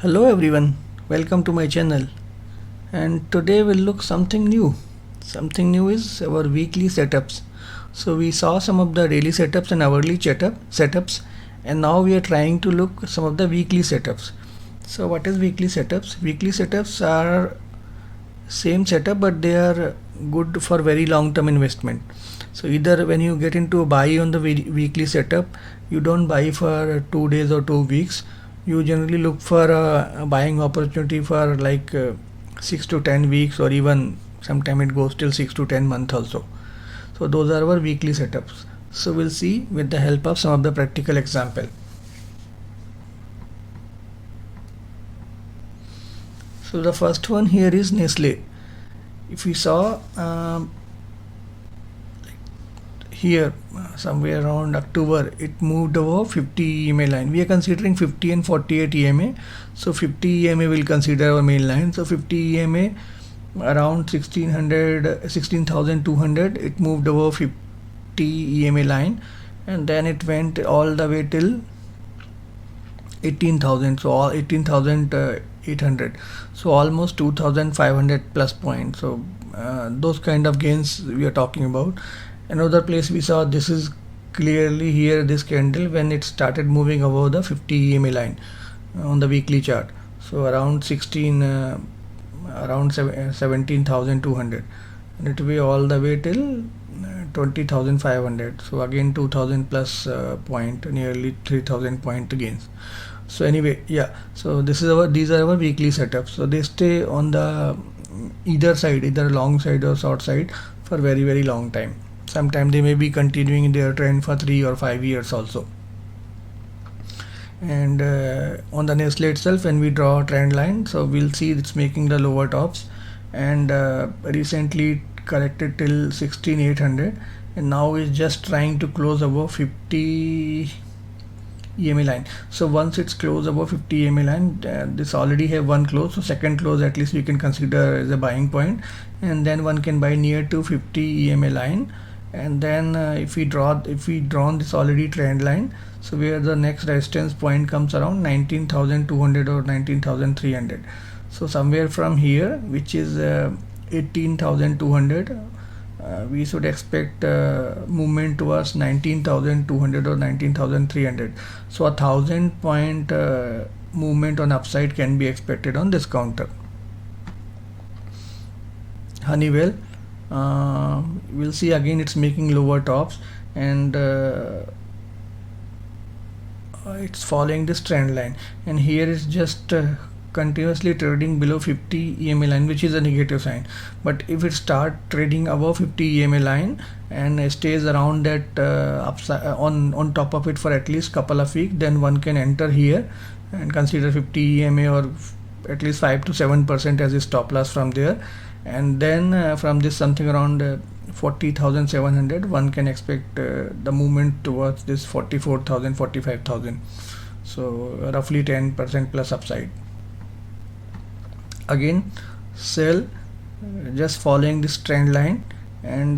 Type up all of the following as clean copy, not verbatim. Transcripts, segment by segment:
Hello everyone, welcome to my channel, and today we'll look something new. Something new is our weekly setups. So we saw some of the daily setups and hourly setups, and now we are trying to look some of the weekly setups. So what is weekly setups? Weekly setups are same setup, but they are good for very long term investment. So either when you get into a buy on the weekly setup, you don't buy for 2 days or 2 weeks. You generally look for a buying opportunity for like 6 to 10 weeks, or even sometime it goes till 6 to 10 months also. So those are our weekly setups. So we'll see with the help of some of the practical example. So the first one here is Nestle. If we saw here somewhere around October, it moved over 50 EMA line. We are considering 50 and 48 EMA. So 50 EMA will consider our main line. So 50 EMA around 16,200. It moved over 50 EMA line, and then it went all the way till 18,000. So all 18,800. So almost 2,500 plus points. So those kind of gains we are talking about. Another place we saw, this is clearly here, this candle when it started moving above the 50 EMA line on the weekly chart. So around 17,200, and it will be all the way till 20,500. So again 2,000 plus point, nearly 3,000 point gains. So anyway, yeah, so these are our weekly setups. So they stay on the either side, either long side or short side, for very long time. Sometimes they may be continuing their trend for 3 or 5 years also. And on the Nestle itself, when we draw a trend line, so we'll see it's making the lower tops, and recently it corrected till 16,800, and now it's just trying to close above 50 EMA line. So once it's closed above 50 EMA line, this already have one close, so second close at least we can consider as a buying point, and then one can buy near to 50 EMA line. And then if we drawn this already trend line, so where the next resistance point comes around 19,200 or 19,300. So somewhere from here, which is 18,200, we should expect movement towards 19,200 or 19,300. So 1,000 point movement on upside can be expected on this counter. Honeywell, we'll see again it's making lower tops, and it's following this trend line, and here it's just continuously trading below 50 EMA line, which is a negative sign. But if it start trading above 50 EMA line and stays around that upside on top of it for at least couple of weeks, then one can enter here and consider 50 EMA or at least 5 to 7% as a stop loss from there. And then from this something around 40,700, one can expect the movement towards this 44,000, 45,000. So roughly 10% plus upside. Again, sell, just following this trend line, and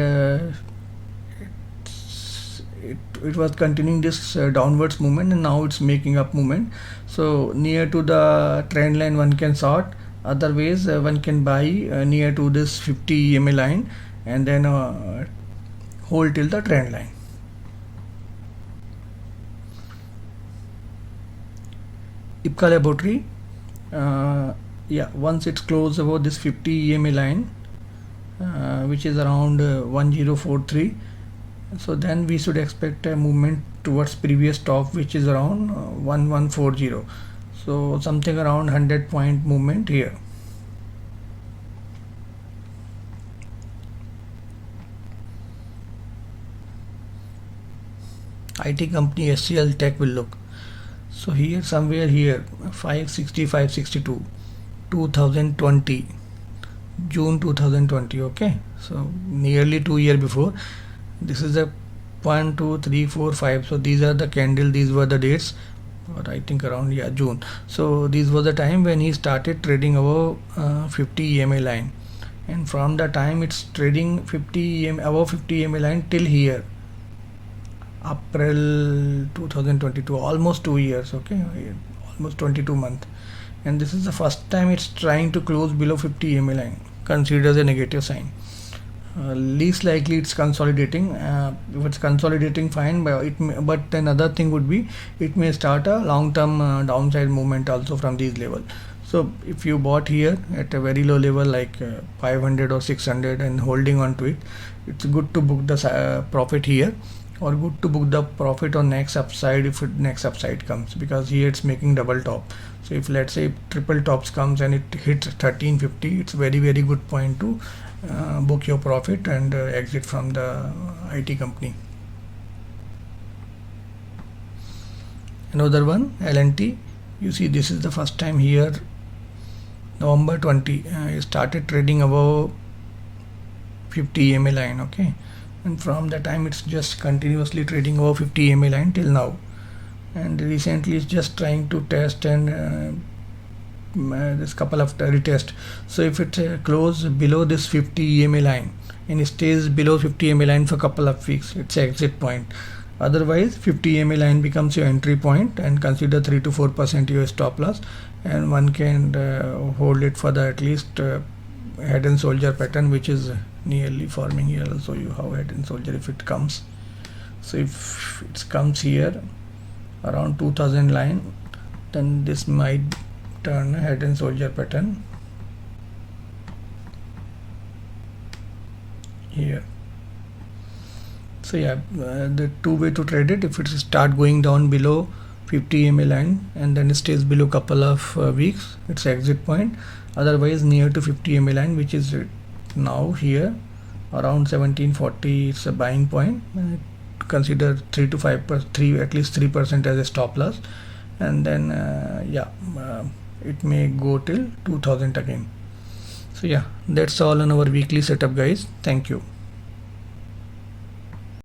it was continuing this downwards movement, and now it's making up movement. So near to the trend line one can short, otherwise one can buy near to this 50 EMA line, and then hold till the trend line. IPCA laboratory, yeah, once it's closed about this 50 EMA line, which is around 1043, so then we should expect a movement towards previous top, which is around 1140. So something around 100 point movement here. IT company SCL Tech will look. So here somewhere here 560, 562, 2020, June 2020. Okay, so nearly 2 years before. This is a 1, 2, 3, 4, 5. So these are the candle, these were the dates, or I think around, yeah, June. So this was the time when he started trading above 50 EMA line, and from the time it's trading 50 EMA above 50 EMA line till here, April 2022, almost 2 years. Okay, almost 22 months. and this is the first time it's trying to close below 50 EMA line, considered as a negative sign. Least likely it's consolidating. If it's consolidating, fine, but another thing would be it may start a long-term downside movement also from these level. So if you bought here at a very low level like 500 or 600 and holding on to it, it's good to book the profit here, or good to book the profit on next upside if next upside comes, because here it's making double top. So if let's say triple tops comes and it hits 1350, it's very good point to book your profit and exit from the IT company. Another one, L&T. You see, this is the first time here, November 20, it started trading above 50 EMA line, okay, and from the time it's just continuously trading above 50 EMA line till now, and recently it's just trying to test and this couple of retest. So if it close below this 50 EMA line and it stays below 50 EMA line for a couple of weeks, it's exit point. Otherwise 50 EMA line becomes your entry point, and consider 3 to 4% your stop loss, and one can hold it for the at least head and shoulder pattern, which is nearly forming here. I'll show you how head and shoulder if it comes. So if it comes here around 2000 line, then this might turn a head and shoulder pattern here. So yeah, the two way to trade it, if it start going down below 50 EMA line and then it stays below couple of weeks, it's exit point. Otherwise near to 50 EMA line, which is now here around 1740, it's a buying point. Consider 3 to 5%, at least 3% as a stop loss, and then it may go till 2000 again. So yeah, that's all on our weekly setup, guys. Thank you.